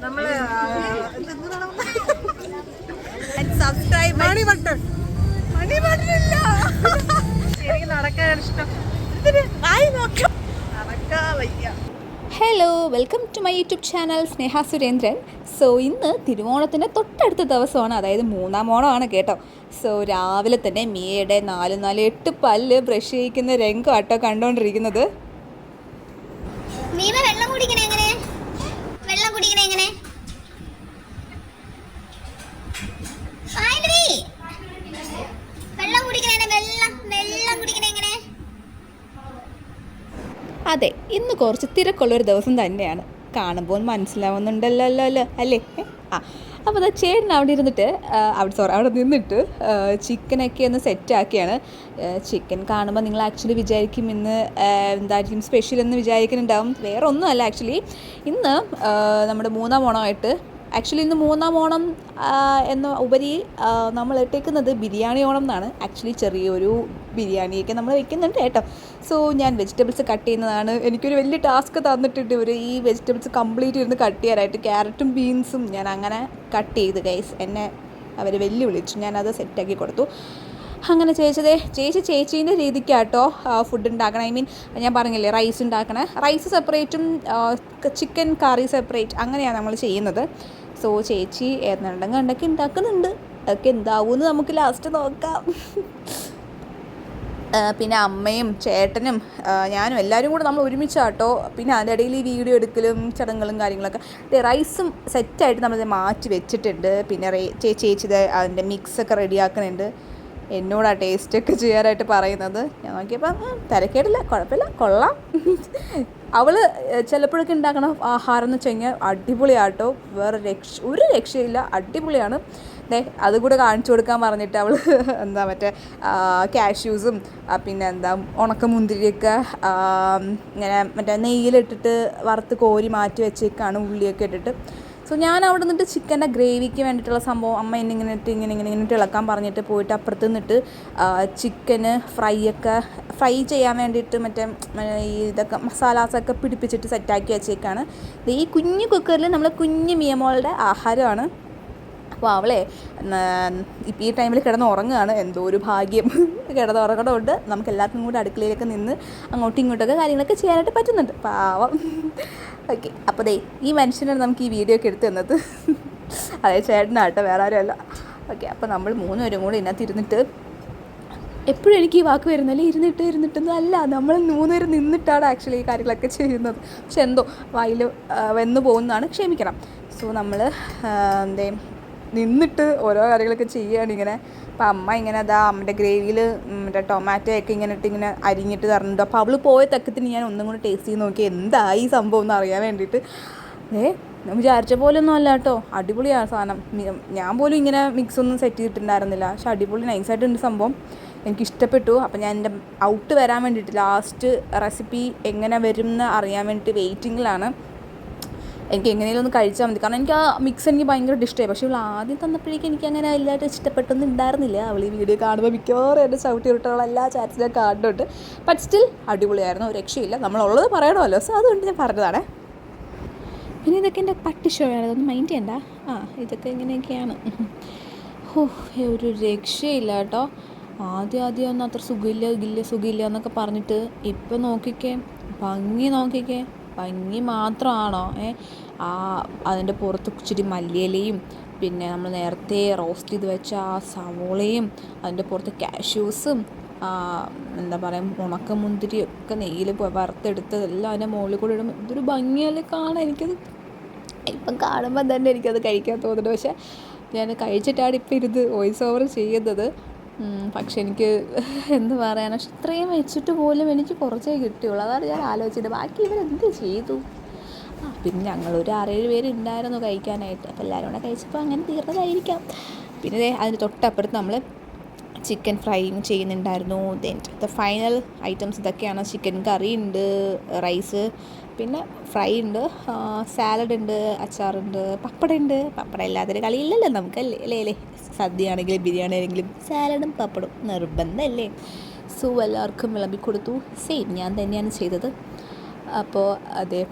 നമ്മള് സബ്സ്ക്രൈബ് മണി ബട്ടൺ ഇല്ല. എനിക്ക് നടക്കാൻ ഇഷ്ടം നടക്കാ വയ്യ. Hello, welcome to my YouTube channel Sneha Surendran. So ഇന്ന് തിരുവോണത്തിൻ്റെ തൊട്ടടുത്ത ദിവസമാണ്, അതായത് 3-ാം ഓണമാണ് കേട്ടോ. സോ രാവിലെ തന്നെ മിയയുടെ 4-8 പല്ല് ബ്രഷ് ചെയ്യിക്കുന്ന രംഗം ആട്ടോ കണ്ടുകൊണ്ടിരിക്കുന്നത്. അതെ, ഇന്ന് കുറച്ച് തിരക്കുള്ളൊരു ദിവസം തന്നെയാണ്. കാണുമ്പോൾ മനസ്സിലാവുന്നുണ്ടല്ലോ അല്ലേ? അപ്പോൾ അത് ചേട്ടൻ അവിടെ നിന്നിട്ട് ചിക്കനൊക്കെ ഒന്ന് സെറ്റാക്കിയാണ്. ചിക്കൻ കാണുമ്പോൾ നിങ്ങൾ ആക്ച്വലി വിചാരിക്കും ഇന്ന് എന്തായിരിക്കും സ്പെഷ്യൽ എന്ന് വിചാരിക്കുന്നുണ്ടാവും. വേറെ ഒന്നുമല്ല, ആക്ച്വലി ഇന്ന് നമ്മുടെ 3-ാം ഓണമായിട്ട്, ആക്ച്വലി ഇന്ന് 3-ാം ഓണം എന്ന ഉപരി നമ്മൾ ഇട്ടേക്കുന്നത് ബിരിയാണി ഓണം എന്നാണ്. ആക്ച്വലി ചെറിയൊരു ബിരിയാണിയൊക്കെ നമ്മൾ വെക്കുന്നുണ്ട് കേട്ടോ. സോ ഞാൻ വെജിറ്റബിൾസ് കട്ട് ചെയ്യുന്നതാണ്. എനിക്കൊരു വലിയ ടാസ്ക് തന്നിട്ടുണ്ട് ഇവർ ഈ വെജിറ്റബിൾസ് കംപ്ലീറ്റ് ഇരുന്ന് കട്ട് ചെയ്യാനായിട്ട്. ക്യാരറ്റും ബീൻസും ഞാൻ അങ്ങനെ കട്ട് ചെയ്ത് ഗൈസ് എന്നെ അവർ വെല്ലുവിളിച്ചു. ഞാനത് സെറ്റാക്കി കൊടുത്തു. അങ്ങനെ ചേച്ചീൻ്റെ രീതിക്കാട്ടോ ഫുഡ് ഉണ്ടാക്കണം. ഐ മീൻ ഞാൻ പറഞ്ഞില്ലേ, റൈസ് ഉണ്ടാക്കണേ. റൈസ് സെപ്പറേറ്റും ചിക്കൻ കറി സെപ്പറേറ്റ് അങ്ങനെയാണ് നമ്മൾ ചെയ്യുന്നത്. സോ ചേച്ചി ഏതെണ്ണണ്ടൊക്കെ ഉണ്ടാക്കുന്നുണ്ട്. അതൊക്കെ എന്താവുമെന്ന് നമുക്ക് ലാസ്റ്റ് നോക്കാം. പിന്നെ അമ്മയും ചേട്ടനും ഞാനും എല്ലാവരും കൂടെ നമ്മൾ ഒരുമിച്ചാട്ടോ. പിന്നെ അതിൻ്റെ ഇടയിൽ ഈ വീഡിയോ എടുക്കലും ചടങ്ങുകളും കാര്യങ്ങളൊക്കെ. റൈസും സെറ്റായിട്ട് നമ്മൾ മാറ്റി വെച്ചിട്ടുണ്ട്. പിന്നെ ചേച്ചി അതിൻ്റെ മിക്സൊക്കെ റെഡിയാക്കുന്നുണ്ട്. എന്നോടാ ടേസ്റ്റൊക്കെ ചെയ്യാനായിട്ട് പറയുന്നത്. ഞാൻ നോക്കിയപ്പോൾ തിരക്കേടില്ല, കുഴപ്പമില്ല, കൊള്ളാം. അവൾ ചിലപ്പോഴൊക്കെ ഉണ്ടാക്കണ ആഹാരം എന്ന് വെച്ച് കഴിഞ്ഞാൽ അടിപൊളിയാട്ടോ. ഒരു രക്ഷയില്ല, അടിപൊളിയാണ്. അതുകൂടെ കാണിച്ചു കൊടുക്കാൻ പറഞ്ഞിട്ട് അവൾ മറ്റേ കാഷ്യൂസും പിന്നെ ഉണക്കമുന്തിരിയൊക്കെ ഇങ്ങനെ മറ്റേ നെയ്യിലിട്ടിട്ട് വറുത്ത് കോരി മാറ്റി വെച്ചേക്കാണ്, ഉള്ളിയൊക്കെ ഇട്ടിട്ട്. സോ ഞാൻ അവിടെ നിന്നിട്ട് ചിക്കൻ്റെ ഗ്രേവിക്ക് വേണ്ടിയിട്ടുള്ള സംഭവം അമ്മ എന്നെ ഇങ്ങനെ ഇളക്കാൻ പറഞ്ഞിട്ട് പോയിട്ട് അപ്പുറത്ത് നിന്നിട്ട് ചിക്കന് ഫ്രൈ ചെയ്യാൻ വേണ്ടിയിട്ട് മറ്റേ ഇതൊക്കെ മസാലാസൊക്കെ പിടിപ്പിച്ചിട്ട് സെറ്റാക്കി വെച്ചേക്കാണ്. ഈ കുഞ്ഞു കുക്കറിൽ നമ്മൾ കുഞ്ഞു മിയമോളുടെ ആഹാരമാണ്. അപ്പോൾ അവളെ ഇപ്പോൾ ഈ ടൈമിൽ കിടന്ന് ഉറങ്ങുകയാണ്. എന്തോ ഒരു ഭാഗ്യം, കിടന്ന് ഉറങ്ങണമുണ്ട്. നമുക്ക് എല്ലാവർക്കും കൂടി അടുക്കളയിലൊക്കെ നിന്ന് അങ്ങോട്ടും ഇങ്ങോട്ടൊക്കെ കാര്യങ്ങളൊക്കെ ചെയ്യാനായിട്ട് പറ്റുന്നുണ്ട്. പാവം. ഓക്കെ, അപ്പോൾ ഈ മനുഷ്യനാണ് നമുക്ക് ഈ വീഡിയോ ഒക്കെ എടുത്ത് തന്നത്. അതായത് ചേട്ടനാട്ടോ, വേറെ ആരുമല്ല. ഓക്കെ, അപ്പോൾ നമ്മൾ 3 പേരും കൂടി ഇതിനകത്ത് ഇരുന്നിട്ട്, എപ്പോഴും എനിക്ക് ഈ വാക്ക് വരുന്നില്ല, ഇരുന്നിട്ടൊന്നും അല്ല, നമ്മൾ 3 പേരും നിന്നിട്ടാണ് ആക്ച്വലി ഈ കാര്യങ്ങളൊക്കെ ചെയ്യുന്നത്. പക്ഷെ എന്തോ വായിൽ വന്നു പോകുന്നതാണ്, ക്ഷമിക്കണം. സോ നമ്മൾ നിന്നിട്ട് ഓരോ കാര്യങ്ങളൊക്കെ ചെയ്യുകയാണ് ഇങ്ങനെ. അപ്പം അമ്മ ഇങ്ങനെ അമ്മയുടെ ഗ്രേവിയിൽ മറ്റേ ടൊമാറ്റോ ഒക്കെ ഇങ്ങനെ അരിഞ്ഞിട്ട് തരുന്നുണ്ട്. അപ്പോൾ അവൾ പോയ തക്കത്തിന് ഞാൻ ഒന്നും കൂടി ടേസ്റ്റ് ചെയ്ത് നോക്കി എന്തായി സംഭവം എന്ന് അറിയാൻ വേണ്ടിയിട്ട്. ഞാൻ വിചാരിച്ച പോലൊന്നും അല്ല കേട്ടോ, അടിപൊളിയാണ് സാധനം. ഞാൻ പോലും ഇങ്ങനെ മിക്സൊന്നും സെറ്റ് ചെയ്തിട്ടുണ്ടായിരുന്നില്ല, പക്ഷെ അടിപൊളി നൈസായിട്ടുണ്ട് സംഭവം. എനിക്കിഷ്ടപ്പെട്ടു. അപ്പം ഞാൻ എൻ്റെ ഔട്ട് വരാൻ വേണ്ടിയിട്ട് ലാസ്റ്റ് റെസിപ്പി എങ്ങനെ വരും എന്ന് അറിയാൻ വേണ്ടിയിട്ട് വെയിറ്റിങ്ങിലാണ്. എനിക്ക് എങ്ങനെയും ഒന്ന് കഴിച്ചാൽ മതി, കാരണം എനിക്ക് ആ മിക്സ് എനിക്ക് ഭയങ്കര ഇഷ്ടമായി. പക്ഷേ ഇവൾ ആദ്യം തന്നപ്പോഴേക്കും എനിക്ക് അങ്ങനെ എല്ലാവരും ഇഷ്ടപ്പെട്ടൊന്നും ഉണ്ടായിരുന്നില്ല. അവൾ ഈ വീഡിയോ കാണുമ്പോൾ മിക്കവാറും എൻ്റെ ചവിട്ടി വിട്ടുള്ള എല്ലാ ചാറ്റ്സിലും കാണുന്നുണ്ട്. ബട്ട് സ്റ്റിൽ അടിപൊളിയായിരുന്നു, ഒരു രക്ഷയില്ല. നമ്മളുള്ളത് പറയണമല്ലോ, സോ അതുകൊണ്ട് ഞാൻ പറഞ്ഞതാണ്. പിന്നെ ഇതൊക്കെ എൻ്റെ പട്ടി ഷോയാണ്, അതൊന്നും മൈൻഡ് ചെയ്യണ്ട. ഇതൊക്കെ ഇങ്ങനെയൊക്കെയാണ്. ഒരു രക്ഷയില്ല കേട്ടോ. ആദ്യം ഒന്നും അത്ര സുഖമില്ല എന്നൊക്കെ പറഞ്ഞിട്ട് ഇപ്പം നോക്കിക്കേ, ഭംഗി മാത്രമാണോ? അതിൻ്റെ പുറത്ത് ഇച്ചിരി മല്ലിയിലയും പിന്നെ നമ്മൾ നേരത്തെ റോസ്റ്റ് ചെയ്ത് വെച്ച ആ സവോളയും അതിൻ്റെ പുറത്ത് കാഷ്യൂസും ഉണക്കമുന്തിരിയൊക്കെ നെയ്യിൽ വറുത്തെടുത്തതെല്ലാം അതിൻ്റെ മുകളിൽ കൂടെ ഇടുമ്പോൾ ഇതൊരു ഭംഗിയല്ലേ കാണാൻ. എനിക്കത് ഇപ്പം കാണുമ്പോൾ തന്നെ എനിക്കത് കഴിക്കാൻ തോന്നുന്നുണ്ട്. പക്ഷേ ഞാൻ കഴിച്ചിട്ടാണ് ഇപ്പം ഇരുന്ന് വോയിസ് ഓവർ ചെയ്യുന്നത്. പക്ഷെ എനിക്ക് എന്ത് പറയാനാണ്, പക്ഷെ ഇത്രയും വെച്ചിട്ട് പോലും എനിക്ക് കുറച്ചേ കിട്ടിയുള്ളൂ. അതാണ് ഞാൻ ആലോചിച്ചത്, ബാക്കി ഇവരെന്ത് ചെയ്തു. പിന്നെ ഞങ്ങളൊരു 6-7 പേര് ഉണ്ടായിരുന്നു കഴിക്കാനായിട്ട്. അപ്പോൾ എല്ലാവരും കൂടെ കഴിച്ചപ്പോൾ അങ്ങനെ തീർന്നതായിരിക്കാം. പിന്നെ അതിന് തൊട്ടപ്പുറത്ത് നമ്മൾ ചിക്കൻ ഫ്രൈയും ചെയ്യുന്നുണ്ടായിരുന്നു. ദ ഫൈനൽ ഐറ്റംസ് ഇതൊക്കെയാണ്. ചിക്കൻ കറി ഉണ്ട്, റൈസ്, പിന്നെ ഫ്രൈ ഉണ്ട്, സാലഡ് ഉണ്ട്, അച്ചാറുണ്ട്, പപ്പടമുണ്ട്. പപ്പടം ഇല്ലാത്തൊരു കളിയില്ലല്ലോ നമുക്കല്ലേ, അല്ലേ? സദ്യ ആണെങ്കിലും ബിരിയാണി ആണെങ്കിലും സാലഡും പപ്പടും നിർബന്ധമല്ലേ. സോ എല്ലാവർക്കും വിളമ്പി കൊടുത്തു. സെയിം ഞാൻ തന്നെയാണ് ചെയ്തത്. അപ്പോൾ അതെ,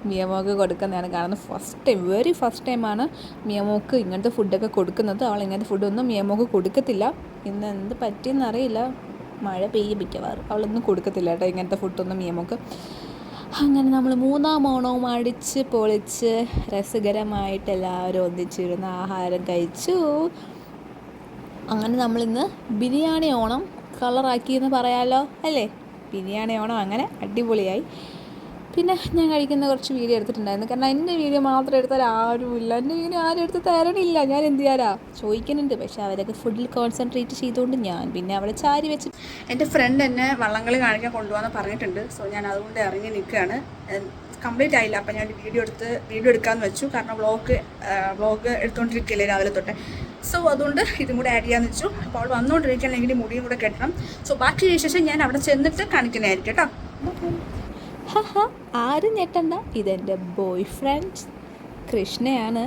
മിയമോക്ക് കൊടുക്കുന്നതാണ് കാണുന്നത്. വെരി ഫസ്റ്റ് ടൈമാണ് മിയമോക്ക് ഇങ്ങനത്തെ ഫുഡൊക്കെ കൊടുക്കുന്നത്. അവൾ ഇങ്ങനത്തെ ഫുഡൊന്നും മിയമോക്ക് കൊടുക്കത്തില്ല. ഇന്ന് എന്ത് പറ്റിയെന്നറിയില്ല, മഴ പെയ്യിപ്പിക്കവാറും അവളൊന്നും കൊടുക്കത്തില്ല കേട്ടോ ഇങ്ങനത്തെ ഫുഡൊന്നും മിയമോക്ക്. അങ്ങനെ നമ്മൾ 3-ാം ഓണവും അടിച്ച് പൊളിച്ച് രസകരമായിട്ട് എല്ലാവരും ഒന്നിച്ചിരുന്ന് ആഹാരം കഴിച്ചു. അങ്ങനെ നമ്മളിന്ന് ബിരിയാണി ഓണം കളറാക്കിയെന്ന് പറയാമല്ലോ അല്ലേ. ബിരിയാണി ഓണം അങ്ങനെ അടിപൊളിയായി. പിന്നെ ഞാൻ കഴിക്കുന്ന കുറച്ച് വീഡിയോ എടുത്തിട്ടുണ്ടായിരുന്നു. കാരണം എൻ്റെ വീഡിയോ മാത്രം എടുത്താൽ ആരുമില്ല, എൻ്റെ വീഡിയോ ആരും എടുത്ത് തരണില്ല. ഞാൻ എന്ത് ചെയ്യാനാ, ചോദിക്കുന്നുണ്ട്. പക്ഷേ അവരൊക്കെ ഫുഡിൽ കോൺസെൻട്രേറ്റ് ചെയ്തുകൊണ്ട് ഞാൻ പിന്നെ അവിടെ ചാരി വെച്ച്. എൻ്റെ ഫ്രണ്ട് എന്നെ വള്ളംകളി കാണിക്കാൻ കൊണ്ടുപോകാമെന്ന് പറഞ്ഞിട്ടുണ്ട്. സോ ഞാൻ അതുകൊണ്ട് ഇറങ്ങി നിൽക്കുകയാണ്. കംപ്ലീറ്റ് ആയില്ല, അപ്പം ഞാൻ വീഡിയോ എടുക്കാമെന്ന് വെച്ചു. കാരണം വ്ളോഗ് എടുത്തുകൊണ്ടിരിക്കുകയല്ലേ രാവിലെ തൊട്ടേ. സോ അതുകൊണ്ട് ഇതും കൂടെ ആഡ് ചെയ്യാമെന്ന് വെച്ചു. അപ്പോൾ അവൾ വന്നുകൊണ്ടിരിക്കുകയാണെങ്കിൽ മുടിയും കൂടെ കെട്ടണം. സോ ബാക്കി ശേഷം ഞാൻ അവിടെ ചെന്നിട്ട് കാണിക്കുന്നതായിരിക്കും കേട്ടോ. ആരും ഞെട്ടണ്ട, ഇതെൻ്റെ ബോയ് ഫ്രണ്ട് കൃഷ്ണയാണ്.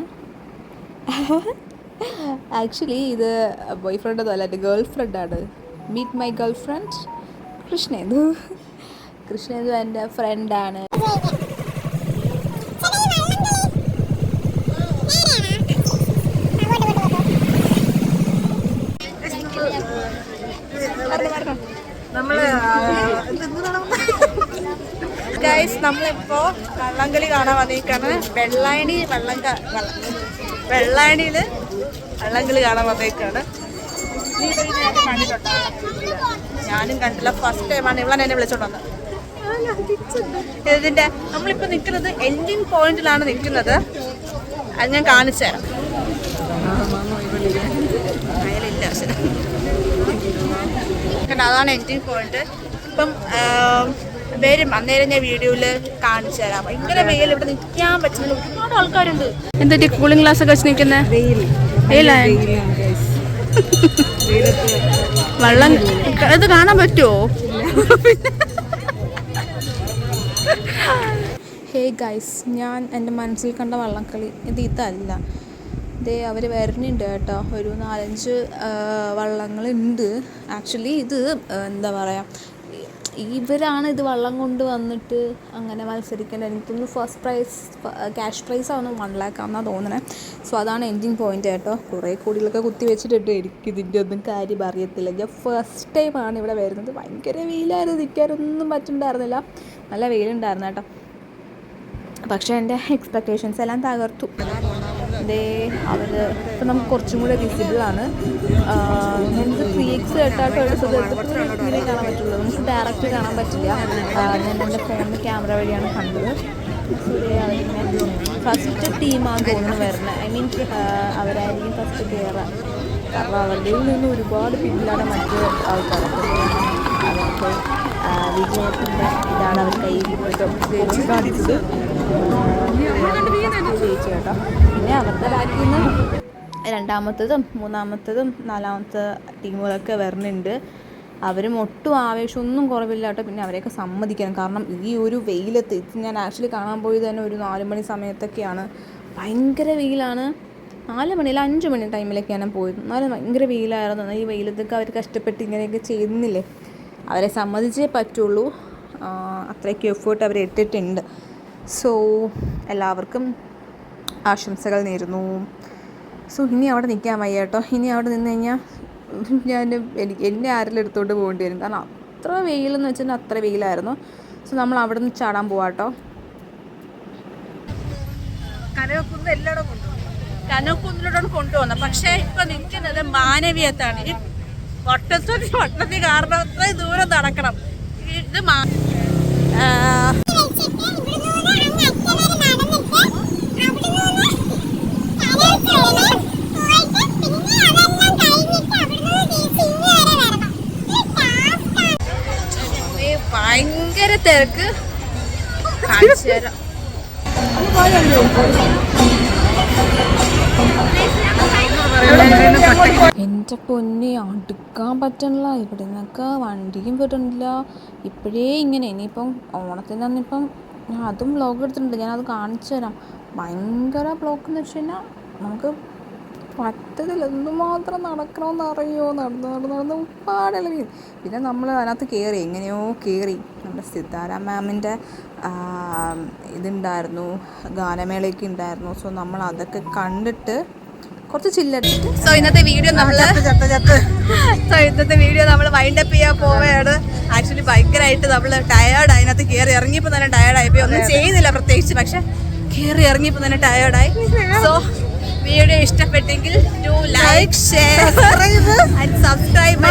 ആക്ച്വലി ഇത് ബോയ് ഫ്രണ്ട് ഒന്നും അല്ല, എൻ്റെ ഗേൾ ഫ്രണ്ടാണ്. Meet my girlfriend Krishnendu. Krishnendu എൻ്റെ ഫ്രണ്ടാണ്. ഗൈസ്, നമ്മളിപ്പോൾ വള്ളംകളി കാണാൻ വന്നേക്കാണ്. വെള്ളായണിയിൽ വള്ളംകളി കാണാൻ വന്നേക്കാണ്. ഞാനും കണ്ടില്ല, ഫസ്റ്റ് ടൈമാണ് ഇവളെ എന്നെ വിളിച്ചോണ്ട് വന്നത്. ഇതിൻ്റെ നമ്മളിപ്പോൾ നിൽക്കുന്നത് എൻഡിങ് പോയിന്റിലാണ് നിൽക്കുന്നത്. അത് ഞാൻ കാണിച്ചു തരാം. അയലില്ല പക്ഷേ അതാണ് എൻഡിങ് പോയിന്റ്. ഇപ്പം വരും, അന്നേരം ഞാൻ വീഡിയോയിൽ കാണിച്ചു തരാം. ഭയങ്കര വെയിൽ, ഇവിടെ നിൽക്കാൻ പറ്റുന്നില്ല, ഒരുപാട് ആൾക്കാരുണ്ട്. എന്താ കൂളിംഗ് ഗ്ലാസ് ഒക്കെ വെച്ച് നിൽക്കുന്നത്? വെള്ളം ഇത് കാണാൻ പറ്റുമോ? ഹേ ഗൈസ്, ഞാൻ എൻ്റെ മനസ്സിൽ കണ്ട വള്ളംകളി ഇതല്ല. ഇതേ അവർ വരുന്നുണ്ട് കേട്ടോ. ഒരു 4-5 വള്ളങ്ങളുണ്ട്. ആക്ച്വലി ഇത് എന്താ പറയുക, ഇവരാണ് ഇത് വള്ളം കൊണ്ട് വന്നിട്ട് അങ്ങനെ മത്സരിക്കേണ്ടത്. എനിക്കൊന്ന് ഫസ്റ്റ് പ്രൈസ് ക്യാഷ് പ്രൈസാണ് 1 lakh ആണെന്നാണ് തോന്നണേ. സോ അതാണ് എൻഡിങ് പോയിന്റ് കേട്ടോ. കുറേ കോടികളൊക്കെ കുത്തി വെച്ചിട്ടുണ്ട്. എനിക്കിതിൻ്റെ ഒന്നും കാര്യം അറിയത്തില്ല. ഞാൻ ഫസ്റ്റ് ടൈമാണ് ഇവിടെ വരുന്നത്. ഭയങ്കര വെയിലായിരുന്നു, നിൽക്കാനൊന്നും പറ്റുന്നുണ്ടായിരുന്നില്ല. നല്ല വെയിലുണ്ടായിരുന്നു കേട്ടോ. പക്ഷേ എൻ്റെ എക്സ്പെക്റ്റേഷൻസ് എല്ലാം തകർത്തു. അതേ അവർ ഇപ്പം നമുക്ക് കുറച്ചും കൂടെ വിസിബിളാണ്. നമുക്ക് 3x കേട്ടാട്ടോ എടുത്തത്. ഇങ്ങനെ കാണാൻ പറ്റുള്ളൂ, നമുക്ക് ഡയറക്റ്റ് കാണാൻ പറ്റില്ല. ഞാൻ എൻ്റെ ഫോണിൽ ക്യാമറ വഴിയാണ് കണ്ടത്. അവരിങ്ങനെ ഫസ്റ്റ് ടീമാണ് തോന്നുന്നു വരുന്നത്. ഐ മീൻ അവരായിരിക്കും ഫസ്റ്റ് കയറുക. കാരണം അവരുടെ നിന്ന് ഒരുപാട് പിന്നിലാണ് മറ്റ് ആൾക്കാരൊക്കെ. അവർക്ക് വിജയത്തിൻ്റെ ഇതാണ് അവർ കയ്യിൽ കാണിച്ചത്. ജയിച്ചു കേട്ടോ. പിന്നെ അവരുടെ ബാക്കിൽ നിന്ന് 2-ാമത്തതും 3-ാമത്തതും 4-ാമത്തെ ടീമുകളൊക്കെ വരുന്നുണ്ട്. അവരും ഒട്ടും ആവേശമൊന്നും കുറവില്ല കേട്ടോ. പിന്നെ അവരെയൊക്കെ സമ്മതിക്കണം. കാരണം ഈ ഒരു വെയിലത്ത് ഇത് ഞാൻ ആക്ച്വലി കാണാൻ പോയത് തന്നെ ഒരു 4 മണി സമയത്തൊക്കെയാണ്. ഭയങ്കര വെയിലാണ്. 4 മണിയിൽ 5 മണി ടൈമിലൊക്കെയാണ് ഞാൻ പോയത്. എന്നാലും ഭയങ്കര വെയിലായിരുന്നു. ഈ വെയിലത്തൊക്കെ അവർ കഷ്ടപ്പെട്ട് ഇങ്ങനെയൊക്കെ ചെയ്യുന്നില്ലേ, അവരെ സമ്മതിച്ചേ പറ്റുള്ളൂ. അത്രയ്ക്ക് എഫേർട്ട് അവർ ഇട്ടിട്ടുണ്ട്. സോ എല്ലാവർക്കും ആശംസകൾ നേരുന്നു. സോ ഇനി അവിടെ നിൽക്കാൻ വയ്യ കേട്ടോ. ഇനി അവിടെ നിന്ന് കഴിഞ്ഞാൽ എന്നെ ആരെങ്കിലും എടുത്തുകൊണ്ട് പോകേണ്ടി വരും. കാരണം അത്ര വെയിലെന്ന് വെച്ചിട്ടുണ്ടെങ്കിൽ അത്ര വെയിലായിരുന്നു. സോ നമ്മൾ അവിടെ നിന്ന് ചാടാൻ പോവാം കേട്ടോ. കനകക്കുന്ന് എല്ലായിടും കനകക്കുന്നിലോട്ടാണ് കൊണ്ടുപോകുന്നത്. പക്ഷേ ഇപ്പം നിൽക്കുന്നത് മാനവീയത്താണ്. ഈ വട്ടത്തിൽ കാരണം അത്രയും ദൂരം നടക്കണം. ഇത് ഭയങ്കര തിരക്ക്. കാണിച്ചു തരാം. എൻ്റെ പൊന്നെ, അടുക്കാൻ പറ്റണില്ല. ഇവിടെ നിന്നൊക്കെ വണ്ടിയും വിടണില്ല. ഇപ്പോഴേ ഇങ്ങനെ. ഇനിയിപ്പം ഓണത്തിൻ്റെ അന്നിപ്പം ഞാൻ അതും വ്ളോഗ് എടുത്തിട്ടുണ്ട്. ഞാനത് കാണിച്ചു തരാം. ഭയങ്കര ബ്ലോക്ക് എന്ന് വെച്ച് കഴിഞ്ഞാൽ നമുക്ക് പറ്റതില്ല, എന്തുമാത്രം നടക്കണമെന്ന് അറിയുമോ, നടന്ന് ഉപ്പാടെല്ലാം വീഴും. പിന്നെ നമ്മൾ അതിനകത്ത് കയറി, എങ്ങനെയോ കയറി. നമ്മുടെ സിതാര മാമിൻ്റെ ഇതുണ്ടായിരുന്നു, ഗാനമേളയൊക്കെ ഉണ്ടായിരുന്നു. സോ നമ്മൾ അതൊക്കെ കണ്ടിട്ട് കുറച്ച് ചില്ലടിച്ചിട്ട് സോ ഇന്നത്തെ വീഡിയോ നമ്മൾ വൈൻഡ് അപ്പ് ചെയ്യാൻ പോവുകയാണ്. ആക്ച്വലി ഭയങ്കരമായിട്ട് നമ്മൾ ടയേർഡ്, അതിനകത്ത് കയറി ഇറങ്ങിയപ്പോൾ തന്നെ ടയേർഡായി പോയി. ഒന്നും ചെയ്യുന്നില്ല പ്രത്യേകിച്ച്, പക്ഷെ കയറി ഇറങ്ങിയപ്പോൾ തന്നെ ടയേർഡായി. സോ വീഡിയോ ഇഷ്ടപ്പെട്ടെങ്കിൽ do like, share and subscribe.